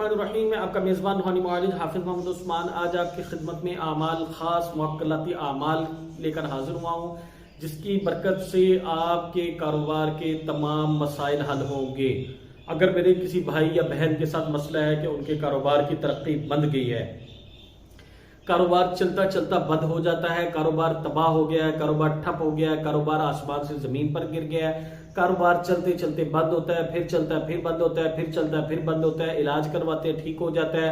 बिस्मिल्लाहिर्रहमानिर्रहीम। मैं आपका मेज़बान रूहानी मुआलिज हाफिज मोहम्मद उस्मान आज आपकी खिदमत में आमाल खास मुअक्कलाती आमाल लेकर हाजिर हुआ हूँ, जिसकी बरकत से आपके कारोबार के तमाम मसाइल हल होंगे। अगर मेरे किसी भाई या बहन के साथ मसला है कि उनके कारोबार की तरक्की बंद गई है, कारोबार चलता चलता बंद हो जाता है, कारोबार तबाह हो गया है, कारोबार ठप हो गया है, कारोबार आसमान से जमीन पर गिर गया है, कारोबार चलते चलते बंद होता है, फिर चलता है, फिर बंद होता है, फिर चलता है, फिर बंद होता है, इलाज करवाते हैं, ठीक हो जाता है।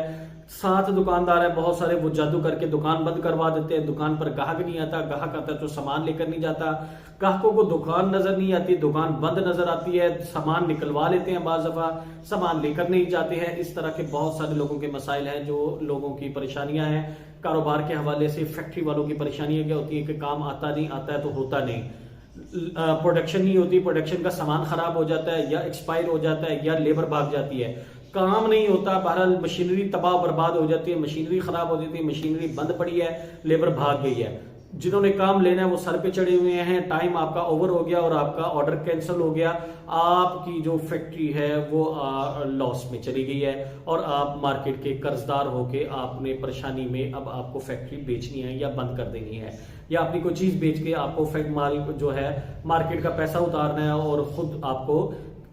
7 दुकानदार है, बहुत सारे वो जादू करके दुकान बंद करवा देते हैं, दुकान पर ग्राहक नहीं आता, ग्राहक आता है तो सामान लेकर नहीं जाता, ग्राहकों को दुकान नजर नहीं आती, दुकान बंद नजर आती है, सामान निकलवा लेते हैं, बाज़ दफा सामान लेकर नहीं जाते हैं। इस तरह के बहुत सारे लोगों के मसाइल हैं, जो लोगों की परेशानियां हैं। कारोबार के हवाले से फैक्ट्री वालों की परेशानियां क्या होती है कि काम आता नहीं, आता है तो होता नहीं, प्रोडक्शन नहीं होती, प्रोडक्शन का सामान खराब हो जाता है या एक्सपायर हो जाता है या लेबर भाग जाती है, काम नहीं होता, बहरहाल मशीनरी तबाह बर्बाद हो जाती है, मशीनरी खराब हो जाती है, मशीनरी बंद पड़ी है, लेबर भाग गई है। जिन्होंने काम लेना है वो सर पे चढ़े हुए हैं, टाइम आपका ओवर हो गया और आपका ऑर्डर कैंसिल हो गया, आपकी जो फैक्ट्री है वो लॉस में चली गई है और आप मार्केट के कर्जदार होके आपने परेशानी में अब आपको फैक्ट्री बेचनी है या बंद कर देनी है, या अपनी कोई चीज बेच के आपको माल जो है मार्केट का पैसा उतारना है और खुद आपको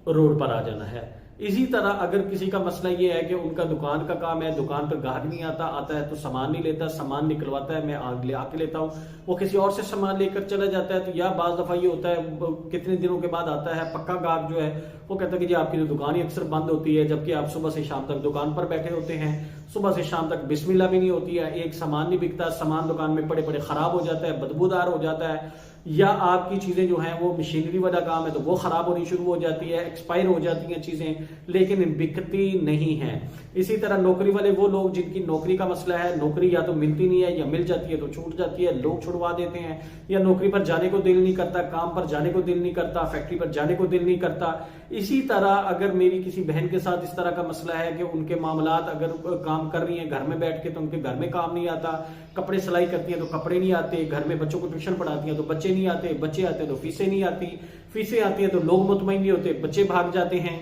रोड पर आ जाना है। इसी तरह अगर किसी का मसला ये है कि उनका दुकान का काम है, दुकान पर ग्राहक नहीं आता, आता है तो सामान नहीं लेता, सामान निकलवाता है, मैं आगे आके लेता हूँ, वो किसी और से सामान लेकर चला जाता है, तो या बाज दफा ये होता है कितने दिनों के बाद आता है पक्का ग्राहक जो है वो कहता है कि जी आपकी तो दुकान ही अक्सर बंद होती है, जबकि आप सुबह से शाम तक दुकान पर बैठे होते हैं, सुबह से शाम तक बिस्मिल्लाह भी नहीं होती है, एक सामान नहीं बिकता, सामान दुकान में पड़े पड़े खराब हो जाता है, बदबूदार हो जाता है, या आपकी चीजें जो हैं वो मशीनरी वाला काम है तो वो खराब होनी शुरू हो जाती है, एक्सपायर हो जाती हैं चीजें, लेकिन बिकती नहीं है। इसी तरह नौकरी वाले वो लोग जिनकी नौकरी का मसला है, नौकरी या तो मिलती नहीं है या मिल जाती है तो छूट जाती है, लोग छुड़वा देते हैं, या नौकरी पर जाने को दिल नहीं करता, काम पर जाने को दिल नहीं करता, फैक्ट्री पर जाने को दिल नहीं करता। इसी तरह अगर मेरी किसी बहन के साथ इस तरह का मसला है कि उनके मामलात अगर काम कर रही है घर में बैठ के तो उनके घर में काम नहीं आता, कपड़े सिलाई करती है तो कपड़े नहीं आते, घर में बच्चों को ट्यूशन पढ़ाती है तो बच्चे नहीं आते, बच्चे आते हैं तो फीसें नहीं आती, फीसें आती है तो लोग मुतमईन नहीं होते, बच्चे भाग जाते हैं।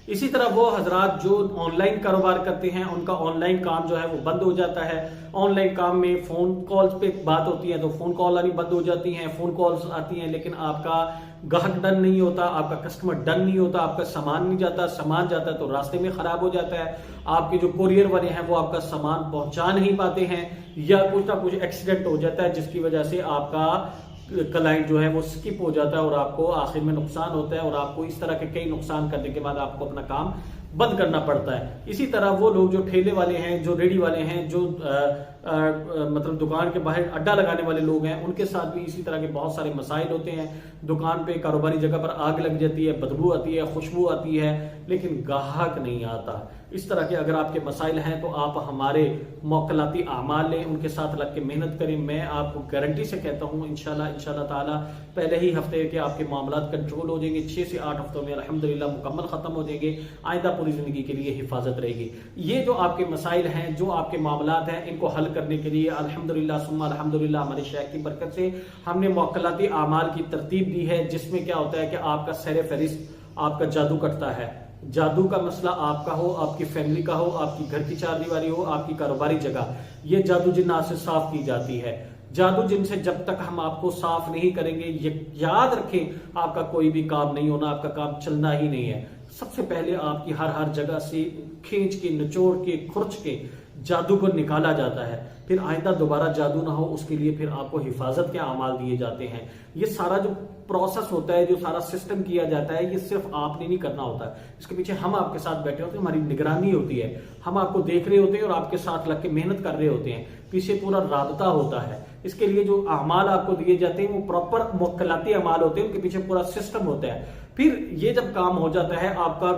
इसी तरह वो हजरात जो ऑनलाइन कारोबार करते हैं उनका ऑनलाइन काम जो है वो बंद हो जाता है। ऑनलाइन काम में फोन कॉल्स पे बात होती है तो फोन कॉल आनी बंद हो जाती हैं, फोन कॉल्स आती हैं लेकिन आपका ग्राहक डन नहीं होता, आपका कस्टमर डन नहीं होता, आपका सामान नहीं जाता, सामान जाता है तो रास्ते में खराब हो जाता है, आपके जो कोरियर वाले हैं वो आपका सामान पहुंचा नहीं पाते हैं, या कुछ ना कुछ एक्सीडेंट हो जाता है जिसकी वजह से आपका क्लाइंट जो है वो स्किप हो जाता है और आपको आखिर में नुकसान होता है और आपको इस तरह के कई नुकसान करने के बाद आपको अपना काम बंद करना पड़ता है। इसी तरह वो लोग जो ठेले वाले हैं, जो रेडी वाले हैं, जो मतलब दुकान के बाहर अड्डा लगाने वाले लोग हैं, उनके साथ भी इसी तरह के बहुत सारे मसाइल होते हैं। दुकान पे कारोबारी जगह पर आग लग जाती है, बदबू आती है, खुशबू आती है, लेकिन ग्राहक नहीं आता। इस तरह के अगर आपके मसाइल हैं तो आप हमारे मुअक्कलाती आमाल लें, उनके साथ लग के मेहनत करें। मैं आपको गारंटी से कहता हूँ इंशाल्लाह ताला पहले ही हफ्ते के आपके मामलात कंट्रोल हो जाएंगे, 6 से 8 हफ्तों में अल्हम्दुलिल्लाह मुकम्मल खत्म हो जाएंगे, आइंदा पूरी जिंदगी के लिए हिफाजत रहेगी। ये जो आपके मसाइल हैं, जो आपके मामलात हैं, इनको हल करने के लिए अल्हम्दुलिल्लाह सुम्मा अल्हम्दुलिल्लाह हमारे शेख की बरकत से हमने मुअक्कलाती आमाल की तरतीब दी है, जिसमें क्या होता है कि आपका सर फहरिस्त आपका जादू कटता है। जादू का मसला आपका हो, आपकी फैमिली का हो, आपकी घर की चारदीवारी हो, आपकी कारोबारी जगह, ये जादू जिन्नात से साफ की जाती है। जादू जिनसे जब तक हम आपको साफ नहीं करेंगे, ये याद रखें आपका कोई भी काम नहीं होना, आपका काम चलना ही नहीं है। सबसे पहले आपकी हर जगह से खींच के, निचोड़ के, खुरच के जादू को निकाला जाता है, फिर आइंदा दोबारा जादू ना हो उसके लिए फिर आपको हिफाजत के अमाल दिए जाते हैं। ये सारा जो प्रोसेस होता है, जो सारा सिस्टम किया जाता है, ये सिर्फ आपने नहीं करना होता, इसके पीछे हम आपके साथ बैठे होते हैं, हमारी निगरानी होती है, हम आपको देख रहे होते हैं और आपके साथ लग के मेहनत कर रहे होते हैं, पीछे पूरा राबता होता है। इसके लिए जो अमाल आपको दिए जाते हैं वो प्रॉपर मुअक्कलाती अमाल होते हैं, उनके पीछे पूरा सिस्टम होता है। फिर ये जब काम हो जाता है, आपका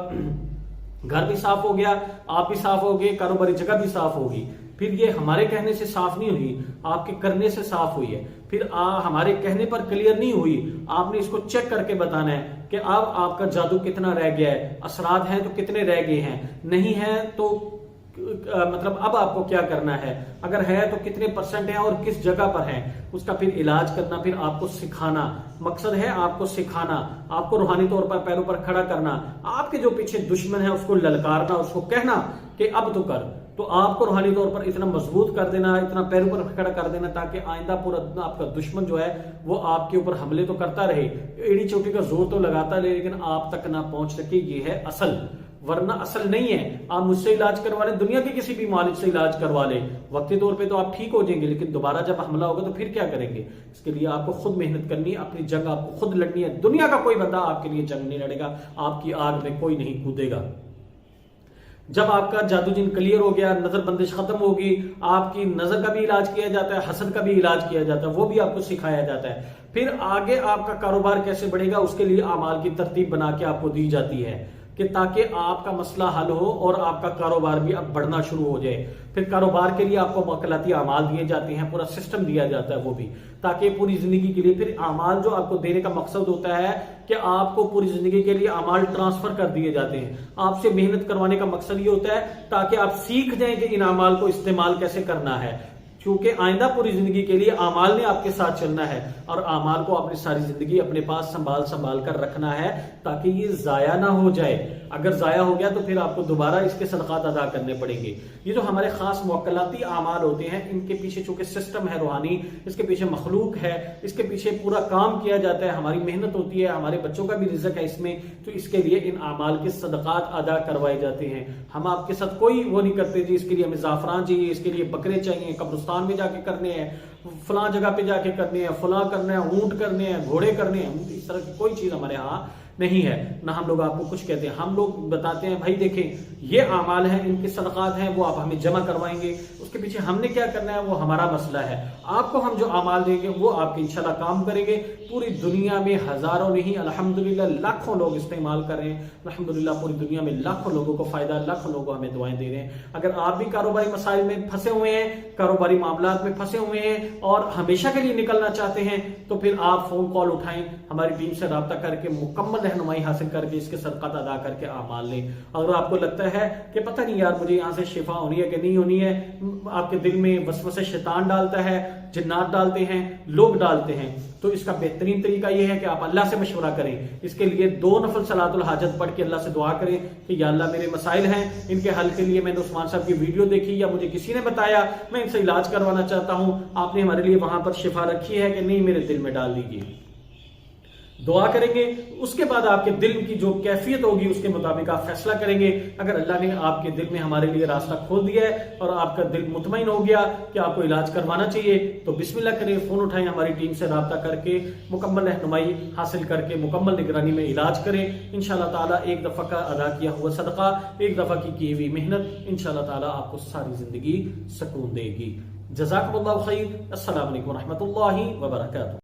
घर भी साफ हो गया, आप भी साफ हो गए, कारोबारी जगह भी साफ होगी, फिर ये हमारे कहने से साफ नहीं हुई, आपके करने से साफ हुई है। फिर हमारे कहने पर क्लियर नहीं हुई, आपने इसको चेक करके बताना है कि अब आपका जादू कितना रह गया है, असरात हैं तो कितने रह गए हैं, नहीं है तो मतलब अब आपको क्या करना है, अगर है तो कितने परसेंट है और किस जगह पर है, उसका फिर इलाज करना, फिर आपको सिखाना। मकसद है आपको सिखाना, आपको रूहानी तौर पर पैरों पर खड़ा करना, आपके जो पीछे दुश्मन है उसको ललकारना, उसको कहना कि अब तो कर। तो आपको रूहानी तौर पर इतना मजबूत कर देना, इतना पैरों पर खड़ा कर देना, ताकि आइंदा पूरा आपका दुश्मन जो है वो आपके ऊपर हमले तो करता रहे, एड़ी चोटी का जोर तो लगाता रहे, लेकिन आप तक ना पहुंच सके। ये है असल, वरना असल नहीं है। आप मुझसे इलाज करवा लें, दुनिया के किसी भी मालिक से इलाज करवा लें, वक्ती तौर पे तो आप ठीक हो जाएंगे, लेकिन दोबारा जब हमला होगा तो फिर क्या करेंगे। इसके लिए आपको खुद मेहनत करनी है, अपनी जंग आपको खुद लड़नी है। दुनिया का कोई बंदा आपके लिए जंग नहीं लड़ेगा, आपकी आग में कोई नहीं कूदेगा। जब आपका जादू जिन क्लियर हो गया, नजर बंदिश खत्म होगी, आपकी नजर का भी इलाज किया जाता है, हसद का भी इलाज किया जाता है, वो भी आपको सिखाया जाता है। फिर आगे आपका कारोबार कैसे बढ़ेगा, उसके लिए अमाल की तरतीब बना के आपको दी जाती है कि ताकि आपका मसला हल हो और आपका कारोबार भी अब बढ़ना शुरू हो जाए। फिर कारोबार के लिए आपको वकालती अमाल दिए जाते हैं, पूरा सिस्टम दिया जाता है वो भी, ताकि पूरी जिंदगी के लिए फिर अमाल जो आपको देने का मकसद होता है कि आपको पूरी जिंदगी के लिए अमाल ट्रांसफर कर दिए जाते हैं। आपसे मेहनत करवाने का मकसद ये होता है ताकि आप सीख जाएं कि इन अमाल को इस्तेमाल कैसे करना है, क्योंकि आइंदा पूरी जिंदगी के लिए आमाल ने आपके साथ चलना है और आमाल को अपनी सारी जिंदगी अपने पास संभाल संभाल कर रखना है ताकि ये जाया ना हो जाए। अगर जाया हो गया तो फिर आपको दोबारा इसके सदकात अदा करने पड़ेंगे। ये जो हमारे खास मुवक्कलाती आमाल होते हैं, इनके पीछे चूंकि सिस्टम है रूहानी, इसके पीछे मखलूक है, इसके पीछे पूरा काम किया जाता है, हमारी मेहनत होती है, हमारे बच्चों का भी रिज़्क है इसमें, तो इसके लिए इन आमाल के सदकात अदा करवाए जाते हैं। हम आपके साथ कोई वो नहीं करते जी इसके लिए हमें जाफरान चाहिए, इसके लिए बकरे चाहिए, कब्रिस्तान में जाके करने हैं, फलां जगह पे जाके करने हैं, फलां करना है, ऊंट करने हैं, घोड़े करने हैं, इस तरह की कोई चीज हमारे यहाँ नहीं है। ना हम लोग आपको कुछ कहते हैं, हम लोग बताते हैं भाई देखें ये आमाल हैं, इनके सदकात हैं, वो आप हमें जमा करवाएंगे, उसके पीछे हमने क्या करना है वो हमारा मसला है। आपको हम जो आमाल देंगे वो आपके इंशाल्लाह काम करेंगे। पूरी दुनिया में हजारों नहीं अल्हम्दुलिल्लाह लाखों लोग इस्तेमाल कर रहे हैं, अल्हम्दुलिल्लाह पूरी दुनिया में लाखों लोगों को फायदा, लाखों लोग हमें दुआएं दे रहे हैं। अगर आप भी कारोबारी मसाइल में फंसे हुए हैं, कारोबारी मामलात में फंसे हुए हैं और हमेशा के लिए निकलना चाहते हैं, तो फिर आप फोन कॉल उठाएं, हमारी टीम से रब्ता करके मुकम्मल रहनुमाई हासिल करके इसके सदक़ात अदा करके आमाल लें। अगर आपको लगता है कि पता नहीं यार मुझे यहाँ से शिफा होनी है कि नहीं होनी है, आपके दिल में वसवसे शैतान डालता है, जिन्नात डालते हैं, लोग डालते हैं, तो इसका बेहतरीन तरीका यह है कि आप अल्लाह से मशवरा करें। इसके लिए 2 नफल सलातुल हाजत पढ़ के अल्लाह से दुआ करें कि या अल्लाह मेरे मसाइल हैं, इनके हल के लिए मैंने उस्मान साहब की वीडियो देखी या मुझे किसी ने बताया, मैं इनसे इलाज करवाना चाहता हूं, आपने हमारे लिए वहां पर शिफा रखी है कि नहीं, मेरे दिल में डाल दीजिए। दुआ करेंगे, उसके बाद आपके दिल की जो कैफियत होगी उसके मुताबिक आप फैसला करेंगे। अगर अल्लाह ने आपके दिल में हमारे लिए रास्ता खोल दिया है और आपका दिल मुतमईन हो गया कि आपको इलाज करवाना चाहिए, तो बिस्मिल्लाह करें, फोन उठाएं, हमारी टीम से राब्ता करके मुकम्मल रहनुमाई हासिल करके मुकम्मल निगरानी में इलाज करें। इंशाअल्लाह ताला एक दफा का अदा किया हुआ सदका, एक दफा की हुई मेहनत इंशाअल्लाह ताला आपको सारी जिंदगी सुकून देगी। जज़ाकुमुल्लाहु खैर। अस्सलामु अलैकुम व रहमतुल्लाहि व बरकातुहू।